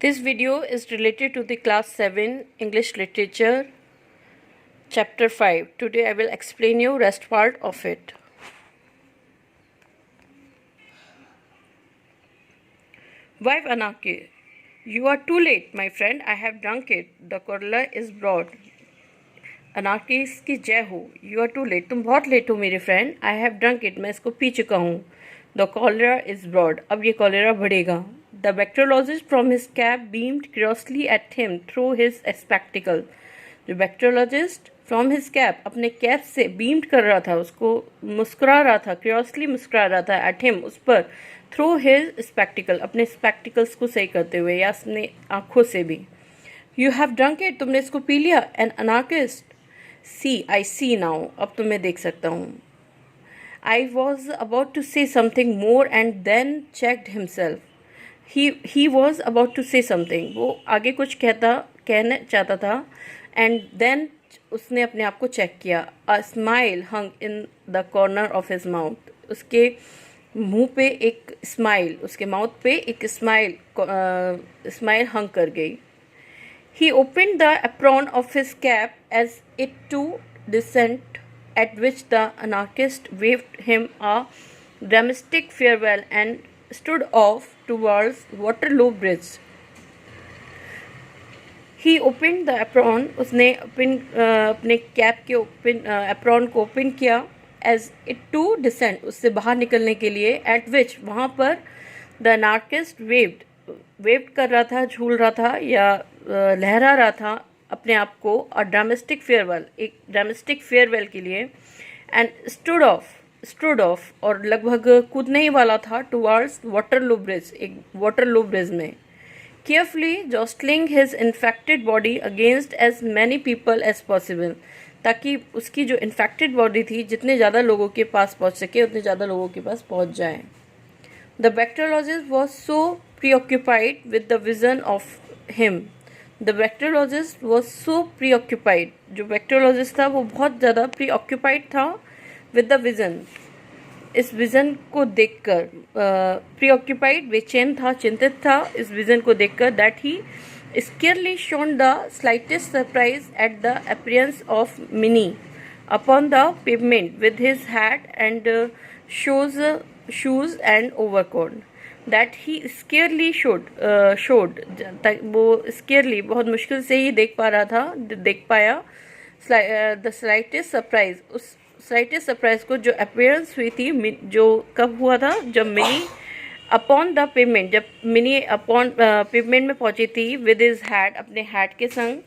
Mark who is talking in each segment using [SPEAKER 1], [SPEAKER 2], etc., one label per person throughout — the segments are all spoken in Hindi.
[SPEAKER 1] This video is related to the class 7 English literature chapter 5. Today I will explain you rest part of it. Wife Anaki, you are too late, my friend. I have drunk it. The corolla is broad. अनाकी की जय हो. You are too late. तुम बहुत लेट हो मेरे friend. I have drunk it. मैं इसको पी चुका हूँ. The cholera is broad. अब ये कॉलेरा बढ़ेगा. The bacteriologist from his cap beamed curiously at him through his spectacle. जो बैक्टीरियोलॉजिस्ट फ्रॉम हिज कैप अपने कैप से बीम्ड कर रहा था, उसको मुस्कुरा रहा था, क्यूरियसली मुस्कुरा रहा था एट हिम, उस पर, थ्रू हिज स्पेक्टिकल, अपने स्पेक्टिकल्स को सही करते हुए या अपने आँखों से भी. You have drunk it. तुमने इसको पी लिया. An anarchist. See I see now. अब तो मैं देख सकता हूँ. I was about to say something more and then checked himself. He was about to say something. वो आगे कुछ कहना चाहता था. एंड देन उसने अपने आप को चेक किया. A smile hung in the corner of his mouth. उसके मुंह पे एक स्माइल, उसके माउथ पे एक स्माइल हंग कर गई. He opened the apron of his cap as it to descent, at which the anarchist waved him a dramatic farewell and stood off towards Waterloo Bridge. He opened the apron. उसने अपने कैप के apron को ओपन किया. As it to descend, उससे बाहर निकलने के लिए. At which, वहाँ पर the anarchist वेव कर रहा था, झूल रहा था या लहरा रहा था अपने आप को. और ड्रामेस्टिक फेयरवेल, एक ड्रामेस्टिक फेयरवेल के लिए. एंड स्टूड ऑफ और लगभग कूदने ही वाला था टुवर्ड्स वाटरलू ब्रिज, एक वाटरलू ब्रिज में. Carefully jostling his infected body against as many people as possible, ताकि उसकी जो इन्फेक्टेड बॉडी थी जितने ज़्यादा लोगों के पास पहुँच सके उतने ज़्यादा लोगों के पास पहुँच जाए. The bacteriologist was so preoccupied with the vision of him. The bacteriologist was so preoccupied. जो bacteriologist था वो बहुत ज़्यादा preoccupied था with the vision. इस vision को देखकर preoccupied, बेचैन था, चिंतित था इस vision को देखकर. That he scarcely shown the slightest surprise at the appearance of Minnie upon the pavement with his hat and shoes and overcoat. That he scarcely showed वो scarcely बहुत मुश्किल से ही देख पाया the slightest surprise. उस slightest surprise को जो appearance हुई थी, जो कब हुआ था, जब मिनी upon the pavement, जब मिनी upon pavement में पहुंची थी with his hat, अपने hat के संग,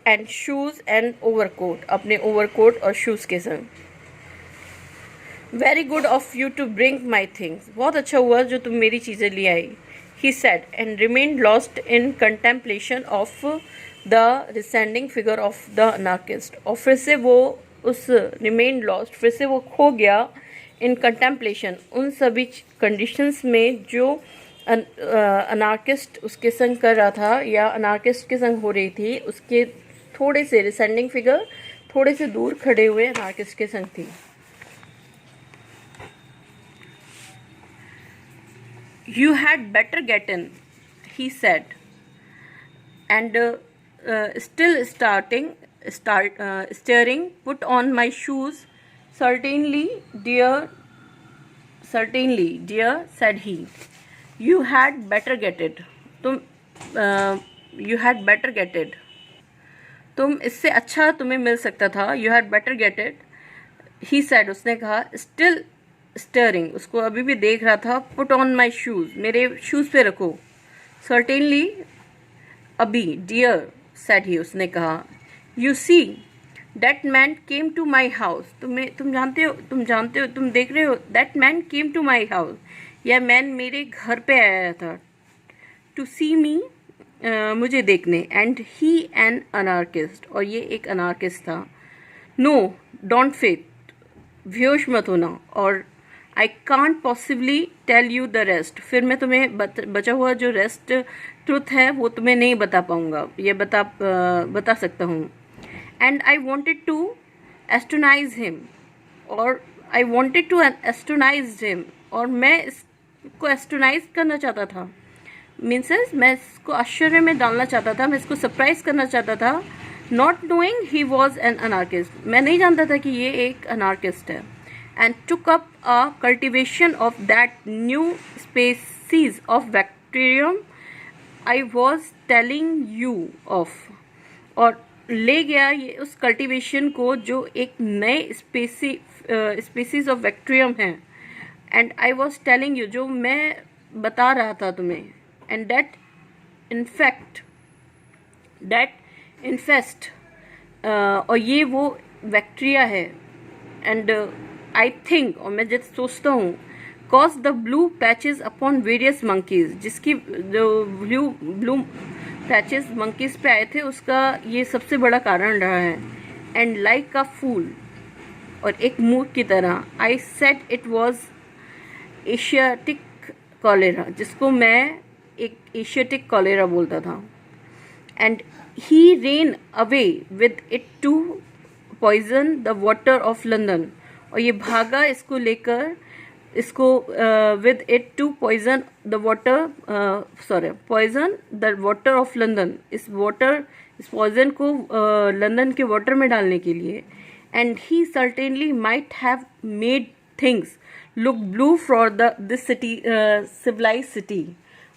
[SPEAKER 1] and shoes and overcoat, अपने overcoat और shoes के संग. Very good of you to bring my things. बहुत अच्छा हुआ जो तुम मेरी चीज़ें ले आई. He said and remained lost in contemplation of the descending figure of the anarchist. और फिर से वो उस remained lost, फिर से वो खो गया in contemplation, उन सभी conditions में जो anarchist उसके संग कर रहा था या anarchist के संग हो रही थी. उसके थोड़े से descending figure थोड़े से दूर खड़े हुए anarchist के संग थी. You had better get in, he said, and still staring, put on my shoes. Certainly, dear, said he. You had better get it. You had better get it. इससे अच्छा तुम्हें मिल सकता था. You had better get it, he said. उसने कहा. Still staring, उसको अभी भी देख रहा था. Put on my shoes, मेरे शूज़ पे रखो. Certainly, अभी. Dear, said he, उसने कहा. You see, that man came to my house. तुम जानते हो, तुम देख रहे हो. That man came to my house. यह मैन मेरे घर पे आया था. To see me, मुझे देखने. And he an anarchist, और ये एक anarchist था. No, don't faint, बेहोश मत होना. और I can't possibly tell you the rest. फिर मैं तुम्हें बचा हुआ जो रेस्ट ट्रुथ है वो तुम्हें नहीं बता पाऊँगा, ये बता सकता हूँ. And I wanted to astonize him, और I wanted to astonize him, और मैं इसको astonize करना चाहता था. मीन्स मैं इसको आश्चर्य में डालना चाहता था, मैं इसको सरप्राइज करना चाहता था, not knowing he was an anarchist, मैं नहीं जानता था कि ये एक अनार्किस्ट है, and took up a cultivation of that new species of bacterium I was telling you of, और ले गया ये उस कल्टीवेशन को जो एक नए स्पेसीज ऑफ बैक्टीरियम है, and I was telling you, जो मैं बता रहा था तुम्हें, एंड दैट इन्फेस्ट और ये वो बैक्टीरिया है, एंड आई थिंक, और मैं जैसे सोचता हूँ, cause the blue patches upon various monkeys, जिसकी जो ब्लू पैचेस मंकीज पे आए थे उसका ये सबसे बड़ा कारण रहा है, एंड लाइक अ फूल, और एक मूर्ख की तरह, I said it was Asiatic cholera, जिसको मैं एक एशियाटिक कॉलेरा बोलता था, and he ran away with it to poison the water of London, और ये भागा इसको लेकर, इसको with it to poison the water, poison the water of London, इस पॉइजन को लंदन के वाटर में डालने के लिए, and he certainly might have made things look blue for this city, civilise city,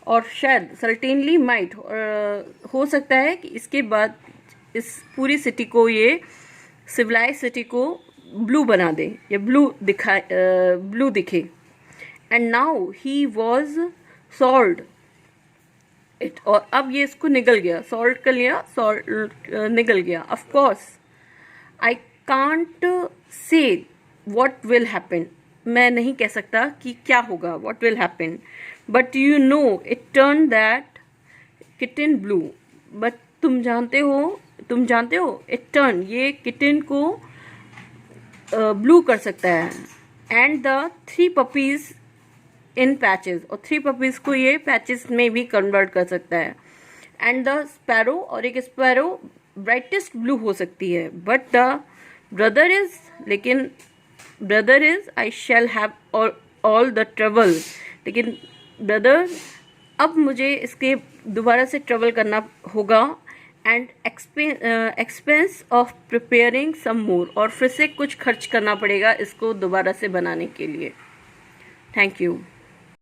[SPEAKER 1] और शायद सर्टेनली माइट, हो सकता है कि इसके बाद इस पूरी सिटी को, ये सिविलाइज सिटी को ब्लू बना दे, या ब्लू दिखे, and now he was salt it, और अब ये इसको निगल गया, सॉल्ट कर लिया, सॉल्ट निगल गया। Of course I can't say what will happen, मैं नहीं कह सकता कि क्या होगा, what will happen, but you know it turn that kitten blue, but तुम जानते हो इट टर्न, ये किटन को ब्लू कर सकता है, and the 3 puppies in patches, और 3 पपीज को ये पैचेस में भी कन्वर्ट कर सकता है, एंड द स्पैरो, और एक स्पैरो ब्राइटेस्ट ब्लू हो सकती है, but the brother is I shall have all the trouble, लेकिन ब्रदर अब मुझे इसके दोबारा से ट्रैवल करना होगा, एंड एक्सपेंस ऑफ प्रिपेयरिंग सम मोर, और फिर से कुछ खर्च करना पड़ेगा इसको दोबारा से बनाने के लिए। Thank you.